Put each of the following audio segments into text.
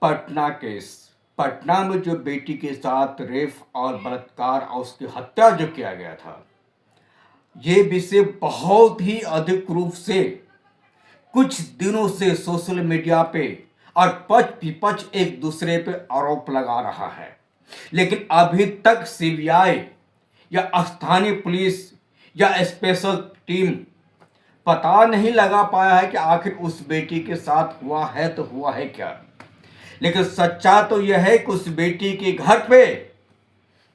Patna case. Patna में जो बेटी के साथ रेप और बलात्कार और उसकी हत्या जो किया गया था, ये विषय बहुत ही अधिक रूप से कुछ दिनों से सोशल मीडिया पे और पक्ष विपक्ष एक दूसरे पे आरोप लगा रहा है, लेकिन अभी तक सीबीआई या स्थानीय पुलिस या स्पेशल टीम पता नहीं लगा पाया है कि आखिर उस बेटी के साथ हुआ है तो हुआ है क्या। लेकिन सच्चा तो यह है कि उस बेटी के घर पे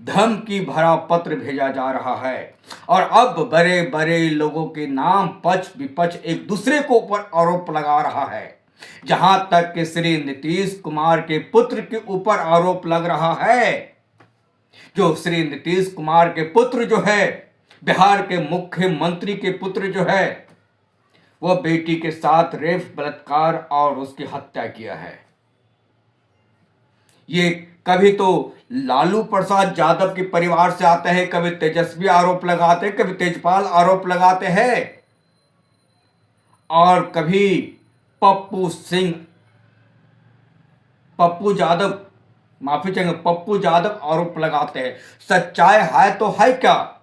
धमकी भरा पत्र भेजा जा रहा है और अब बड़े बड़े लोगों के नाम पक्ष विपक्ष एक दूसरे को ऊपर आरोप लगा रहा है। जहां तक कि श्री नीतीश कुमार के पुत्र के ऊपर आरोप लग रहा है। जो श्री नीतीश कुमार के पुत्र जो है, बिहार के मुख्यमंत्री के पुत्र जो है, वह बेटी के साथ रेप बलात्कार और उसकी हत्या किया है। ये कभी तो लालू प्रसाद यादव के परिवार से आते हैं, कभी तेजस्वी आरोप लगाते हैं, कभी तेजपाल आरोप लगाते हैं और कभी पप्पू यादव, माफी चाहेंगे, पप्पू यादव आरोप लगाते हैं। सच्चाई है तो है क्या?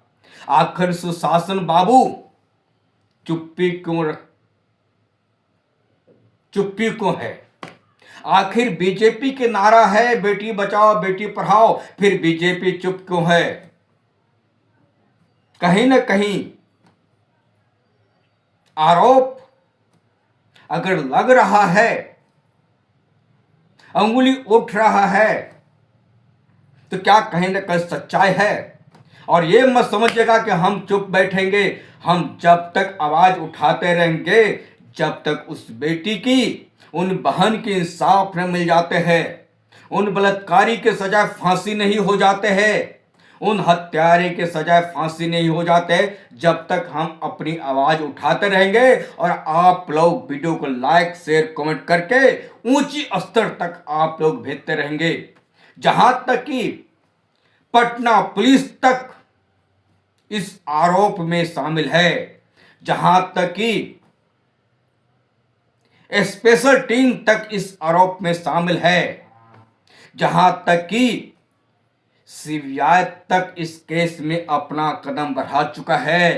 आखिर सुशासन बाबू चुप्पी क्यों है? आखिर बीजेपी के नारा है बेटी बचाओ बेटी पढ़ाओ, फिर बीजेपी चुप क्यों है? कहीं ना कहीं आरोप अगर लग रहा है, अंगुली उठ रहा है, तो क्या कहीं ना कहीं सच्चाई है। और ये मत समझिएगा कि हम चुप बैठेंगे। हम जब तक आवाज उठाते रहेंगे जब तक उस बेटी की, उन बहन की इंसाफ न मिल जाते हैं, उन बलात्कारी के सजा फांसी नहीं हो जाते हैं, उन हत्यारे के सजाए फांसी नहीं हो जाते, जब तक हम अपनी आवाज उठाते रहेंगे और आप लोग वीडियो को लाइक शेयर कमेंट करके ऊंची स्तर तक आप लोग भेजते रहेंगे। जहां तक कि पटना पुलिस तक इस आरोप में शामिल है, जहां तक कि स्पेशल टीम तक इस आरोप में शामिल है, जहां तक कि सीबीआई तक इस केस में अपना कदम बढ़ा चुका है।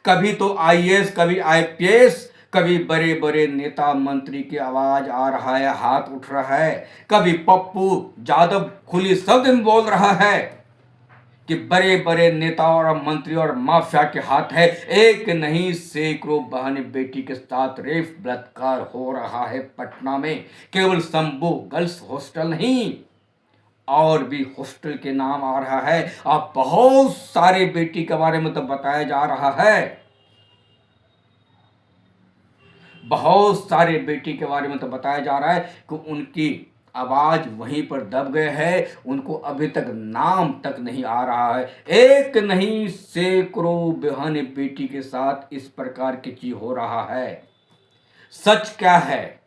कभी तो आईएएस, कभी आईपीएस, कभी बड़े बड़े नेता मंत्री की आवाज आ रहा है, हाथ उठ रहा है, कभी पप्पू यादव खुली शब्द में बोल रहा है कि बड़े बड़े नेता और मंत्री और माफिया के हाथ है। एक नहीं सैकड़ों बहन बेटी के साथ रेप बलात्कार हो रहा है पटना में। केवल शंभू गर्ल्स हॉस्टल नहीं, और भी हॉस्टल के नाम आ रहा है। अब बहुत सारे बेटी के बारे में तो बताया जा रहा है, बहुत सारे बेटी के बारे में तो बताया जा रहा है कि उनकी आवाज वहीं पर दब गए है, उनको अभी तक नाम तक नहीं आ रहा है। एक नहीं सैकड़ों बहन बेटी के साथ इस प्रकार की चीज हो रहा है। सच क्या है?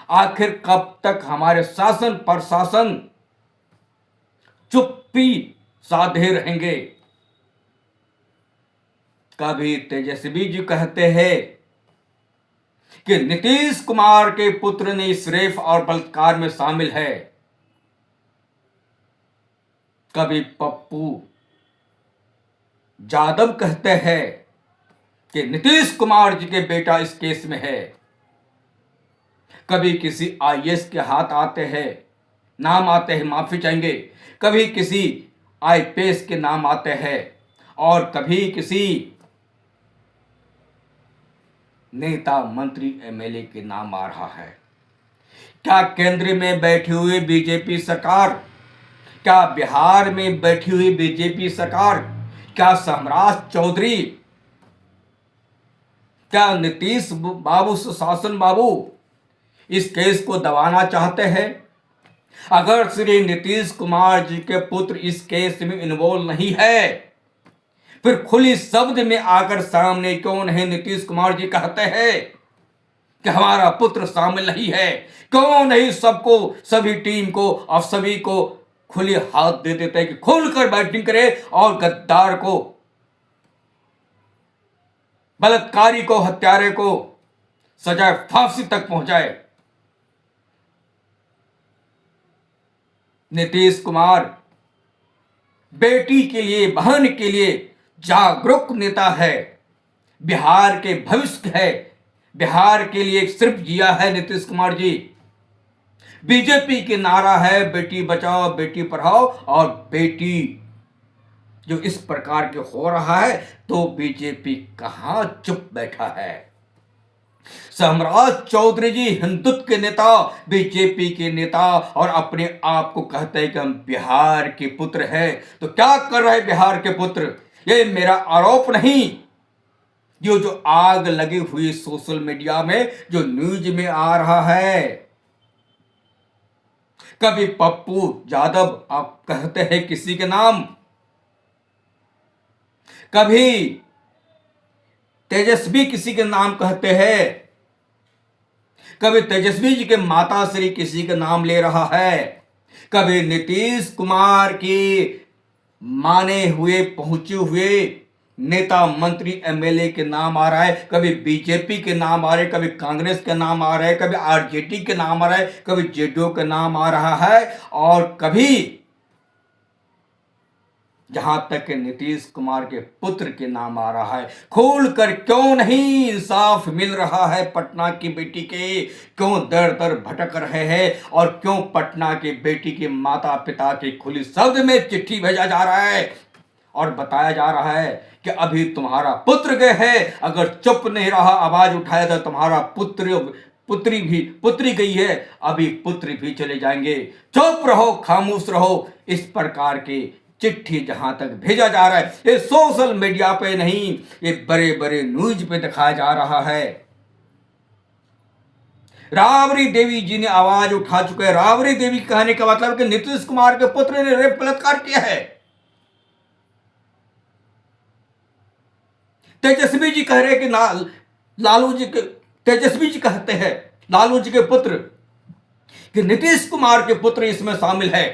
आखिर कब तक हमारे शासन प्रशासन चुप्पी साधे रहेंगे? कभी तेजस्वी जी कहते हैं कि नीतीश कुमार के पुत्र ने इस रेप और बलात्कार में शामिल है, कभी पप्पू यादव कहते हैं कि नीतीश कुमार जी के बेटा इस केस में है, कभी किसी आईएएस के हाथ आते हैं, नाम आते हैं, माफी चाहेंगे, कभी किसी आईपीएस के नाम आते हैं और कभी किसी नेता मंत्री एमएलए के नाम आ रहा है। क्या केंद्र में बैठी हुई बीजेपी सरकार, क्या बिहार में बैठी हुई बीजेपी सरकार, क्या सम्राट चौधरी, क्या नीतीश बाबू, सुशासन बाबू इस केस को दबाना चाहते हैं? अगर श्री नीतीश कुमार जी के पुत्र इस केस में इन्वॉल्व नहीं है, फिर खुली शब्द में आकर सामने क्यों नहीं नीतीश कुमार जी कहते हैं कि हमारा पुत्र शामिल नहीं है? क्यों नहीं सबको, सभी टीम को और सभी को खुले हाथ दे देते हैं कि खुलकर बैटिंग करे और गद्दार को, बलात्कारी को, हत्यारे को सजा फांसी तक पहुंचाए? नीतीश कुमार बेटी के लिए, बहन के लिए जागरूक नेता है, बिहार के भविष्य है। बिहार के लिए सिर्फ जिया है नीतीश कुमार जी। बीजेपी के नारा है बेटी बचाओ बेटी पढ़ाओ, और बेटी जो इस प्रकार के हो रहा है तो बीजेपी कहां चुप बैठा है। सम्राट चौधरी जी हिंदुत्व के नेता, बीजेपी के नेता, और अपने आप को कहते हैं कि हम बिहार के पुत्र हैं। तो क्या कर रहे बिहार के पुत्र? ये मेरा आरोप नहीं, जो आग लगी हुई सोशल मीडिया में जो न्यूज में आ रहा है। कभी पप्पू यादव आप कहते हैं किसी के नाम, कभी तेजस्वी किसी के नाम कहते हैं, कभी तेजस्वी जी के माता श्री किसी का नाम ले रहा है, कभी नीतीश कुमार की माने हुए पहुंचे हुए नेता मंत्री एमएलए के नाम आ रहा है, कभी बीजेपी के नाम आ रहे, कभी कांग्रेस के नाम आ रहे, कभी आरजेडी के नाम आ रहा है, कभी जेडीयू के नाम आ रहा है, और कभी जहां तक नीतीश कुमार के पुत्र के नाम आ रहा है। खोल कर क्यों नहीं इंसाफ मिल रहा है पटना की बेटी के? क्यों दर दर भटक रहे हैं, और क्यों पटना की बेटी के माता पिता की खुली शब्द में चिट्ठी भेजा जा रहा है और बताया जा रहा है कि अभी तुम्हारा पुत्र गए है, अगर चुप नहीं रहा, आवाज उठाया तो तुम्हारा पुत्री गई है, अभी पुत्र भी चले जाएंगे, चुप रहो, खामोश रहो। इस प्रकार के चिट्ठी जहां तक भेजा जा रहा है, ये सोशल मीडिया पे नहीं, ये बड़े बड़े न्यूज पे दिखाया जा रहा है। राबड़ी देवी जी ने आवाज उठा चुके हैं। राबड़ी देवी कहने का मतलब कि नीतीश कुमार के पुत्र ने रेप बलात्कार किया है। तेजस्वी जी कह रहे कि लालू जी के, तेजस्वी जी कहते हैं लालू जी के पुत्र कि नीतीश कुमार के पुत्र इसमें शामिल है।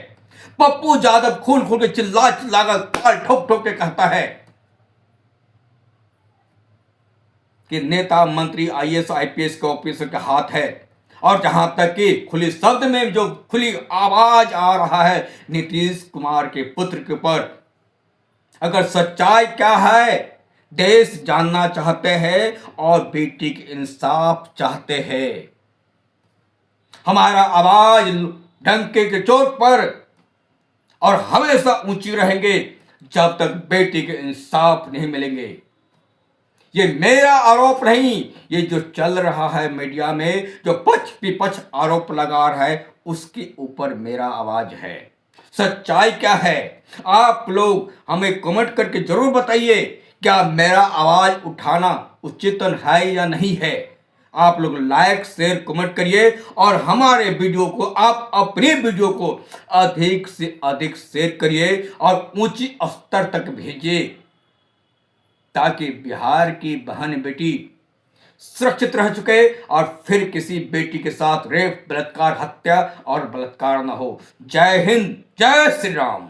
पप्पू यादव खून खून के चिल्ला कर ठोक ठोक के कहता है कि नेता मंत्री आईएएस आईपीएस के ऑफिसर का हाथ है, और जहां तक कि खुली शब्द में जो खुली आवाज आ रहा है नीतीश कुमार के पुत्र के ऊपर, अगर सच्चाई क्या है देश जानना चाहते हैं और बेटी के इंसाफ चाहते हैं। हमारा आवाज डंके के चोट पर और हमेशा ऊंची रहेंगे जब तक बेटी के इंसाफ नहीं मिलेंगे। ये मेरा आरोप नहीं, ये जो चल रहा है मीडिया में, जो पक्ष विपक्ष आरोप लगा रहा है, उसके ऊपर मेरा आवाज है। सच्चाई क्या है आप लोग हमें कमेंट करके जरूर बताइए, क्या मेरा आवाज उठाना उचित है या नहीं है। आप लोग लाइक शेयर कमेंट करिए, और हमारे वीडियो को, आप अपने वीडियो को अधिक से अधिक शेयर करिए और ऊंची स्तर तक भेजिए, ताकि बिहार की बहन बेटी सुरक्षित रह चुके और फिर किसी बेटी के साथ रेप, बलात्कार, हत्या और बलात्कार न हो। जय हिंद, जय श्री राम।